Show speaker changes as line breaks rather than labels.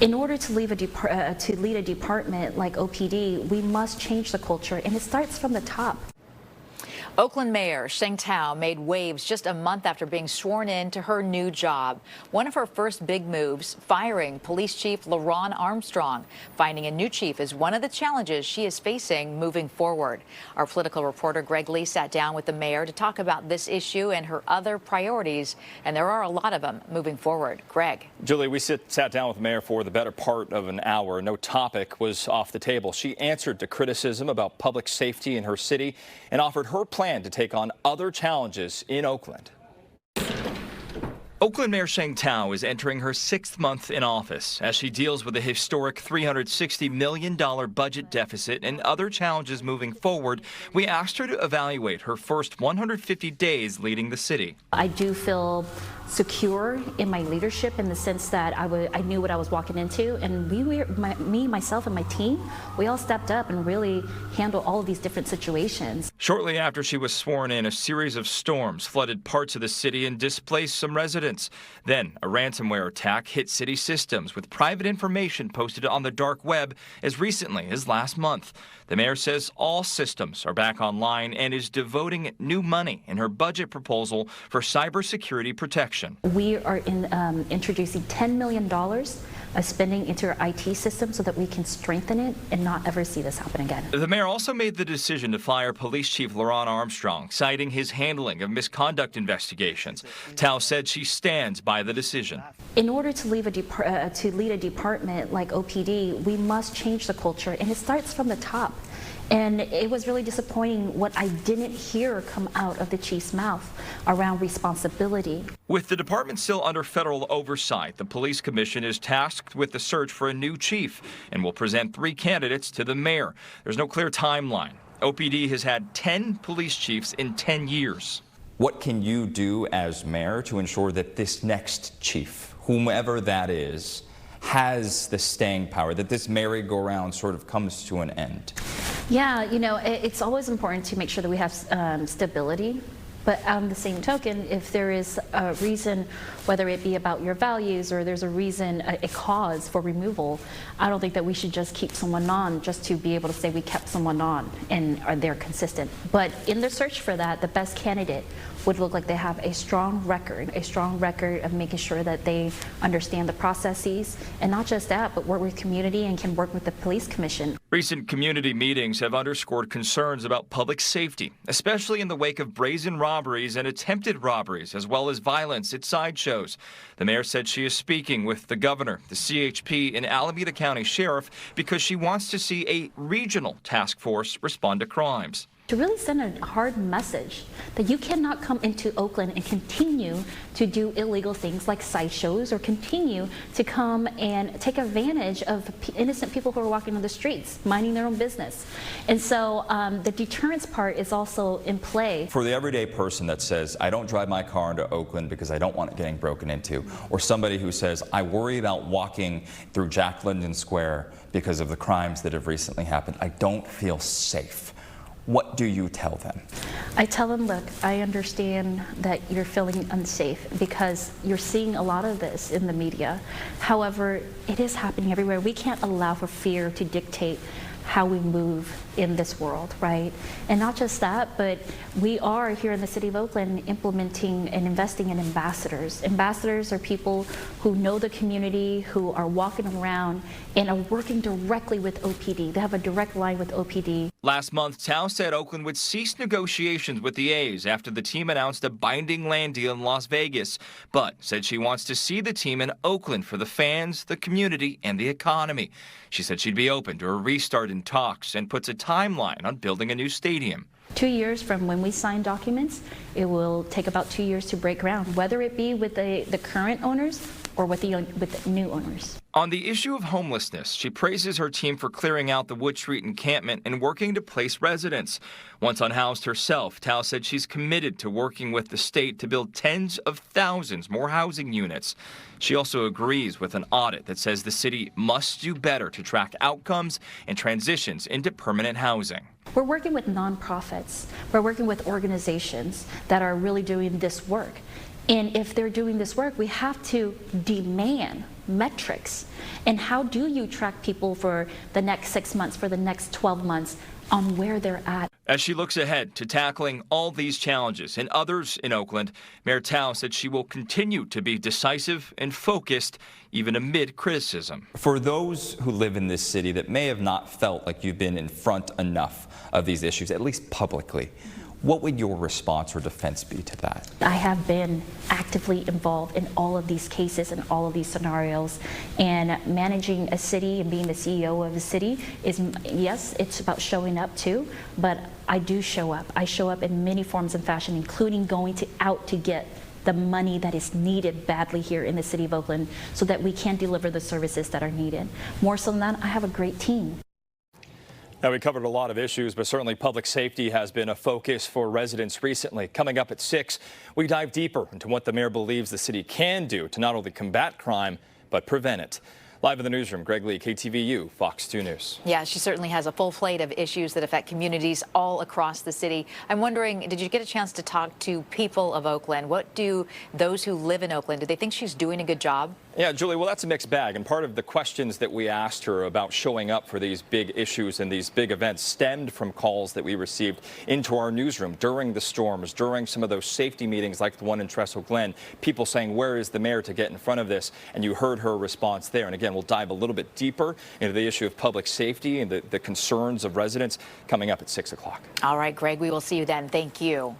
In order to lead a department like OPD, we must change the culture, and it starts from the top.
Oakland Mayor Sheng Thao made waves just a month after being sworn in to her new job. One of her first big moves, firing Police Chief LaRon Armstrong. Finding a new chief is one of the challenges she is facing moving forward. Our political reporter Greg Lee sat down with the mayor to talk about this issue and her other priorities, and there are a lot of them moving forward. Greg.
Julie, we sat down with the mayor for the better part of an hour. No topic was off the table. She answered to criticism about public safety in her city and offered her plan to take on other challenges in Oakland. Oakland Mayor Sheng Thao is entering her 6th month in office as she deals with a historic $360 million budget deficit and other challenges moving forward. We asked her to evaluate her first 150 days leading the city.
I do feel secure in my leadership in the sense that I knew what I was walking into, and myself and my team, we all stepped up and really handled all of these different situations.
Shortly after she was sworn in, a series of storms flooded parts of the city and displaced some residents. Then a ransomware attack hit city systems with private information posted on the dark web as recently as last month. The mayor says all systems are back online and is devoting new money in her budget proposal for cybersecurity protection.
We are introducing $10 million of spending into our IT system so that we can strengthen it and not ever see this happen again.
The mayor also made the decision to fire Police Chief LaRon Armstrong, citing his handling of misconduct investigations. Thao said she stands by the decision.
In order to lead a department like OPD, we must change the culture, and it starts from the top. And it was really disappointing what I didn't hear come out of the chief's mouth around responsibility.
With the department still under federal oversight, the police commission is tasked with the search for a new chief and will present 3 candidates to the mayor. There's no clear timeline. OPD has had 10 police chiefs in 10 years.
What can you do as mayor to ensure that this next chief, whomever that is, has the staying power, that this merry-go-round sort of comes to an end?
Yeah, you know, it's always important to make sure that we have stability. But on the same token, if there is a reason, whether it be about your values or there's a reason, a cause for removal, I don't think that we should just keep someone on just to be able to say we kept someone on and they're consistent. But in the search for that, the best candidate would look like they have a strong record of making sure that they understand the processes, and not just that, but work with community and can work with the police commission.
Recent community meetings have underscored concerns about public safety, especially in the wake of brazen robberies and attempted robberies, as well as violence at sideshows. The mayor said she is speaking with the governor, the CHP, and Alameda County Sheriff because she wants to see a regional task force respond to crimes.
To really send a hard message that you cannot come into Oakland and continue to do illegal things like sideshows or continue to come and take advantage of innocent people who are walking on the streets, minding their own business. And so the deterrence part is also in play.
For the everyday person that says, I don't drive my car into Oakland because I don't want it getting broken into, or somebody who says, I worry about walking through Jack London Square because of the crimes that have recently happened, I don't feel safe. What do you tell them?
I tell them, look, I understand that you're feeling unsafe because you're seeing a lot of this in the media. However, it is happening everywhere. We can't allow for fear to dictate how we move in this world, right? And not just that, but we are here in the city of Oakland implementing and investing in ambassadors. Ambassadors are people who know the community, who are walking around and are working directly with OPD. They have a direct line with OPD.
Last month, Thao said Oakland would cease negotiations with the A's after the team announced a binding land deal in Las Vegas, but said she wants to see the team in Oakland for the fans, the community, and the economy. She said she'd be open to a restart in talks and puts a timeline on building a new stadium.
2 years from when we sign documents, it will take about 2 years to break ground, whether it be with the current owners or with the new owners.
On the issue of homelessness, she praises her team for clearing out the Wood Street encampment and working to place residents. Once unhoused herself, Thao said she's committed to working with the state to build tens of thousands more housing units. She also agrees with an audit that says the city must do better to track outcomes and transitions into permanent housing.
We're working with nonprofits. We're working with organizations that are really doing this work. And if they're doing this work, we have to demand metrics. And how do you track people for the next 6 months, for the next 12 months on where they're at?
As she looks ahead to tackling all these challenges and others in Oakland, Mayor Thao said she will continue to be decisive and focused, even amid criticism.
For those who live in this city that may have not felt like you've been in front enough of these issues, at least publicly, what would your response or defense be to that?
I have been actively involved in all of these cases and all of these scenarios, and managing a city and being the CEO of a city is, yes, it's about showing up too, but I do show up. I show up in many forms and fashion, including going out to get the money that is needed badly here in the city of Oakland so that we can deliver the services that are needed. More so than that, I have a great team.
Now, we covered a lot of issues, but certainly public safety has been a focus for residents recently. Coming up at 6, we dive deeper into what the mayor believes the city can do to not only combat crime, but prevent it. Live in the newsroom, Greg Lee, KTVU, Fox 2 News.
Yeah, she certainly has a full plate of issues that affect communities all across the city. I'm wondering, did you get a chance to talk to people of Oakland? What do those who live in Oakland, do they think she's doing a good job?
Yeah, Julie, well, that's a mixed bag. And part of the questions that we asked her about showing up for these big issues and these big events stemmed from calls that we received into our newsroom during the storms, during some of those safety meetings like the one in Trestle Glen, people saying, where is the mayor to get in front of this? And you heard her response there. And again, we'll dive a little bit deeper into the issue of public safety and the concerns of residents coming up at 6 o'clock.
All right, Greg, we will see you then. Thank you.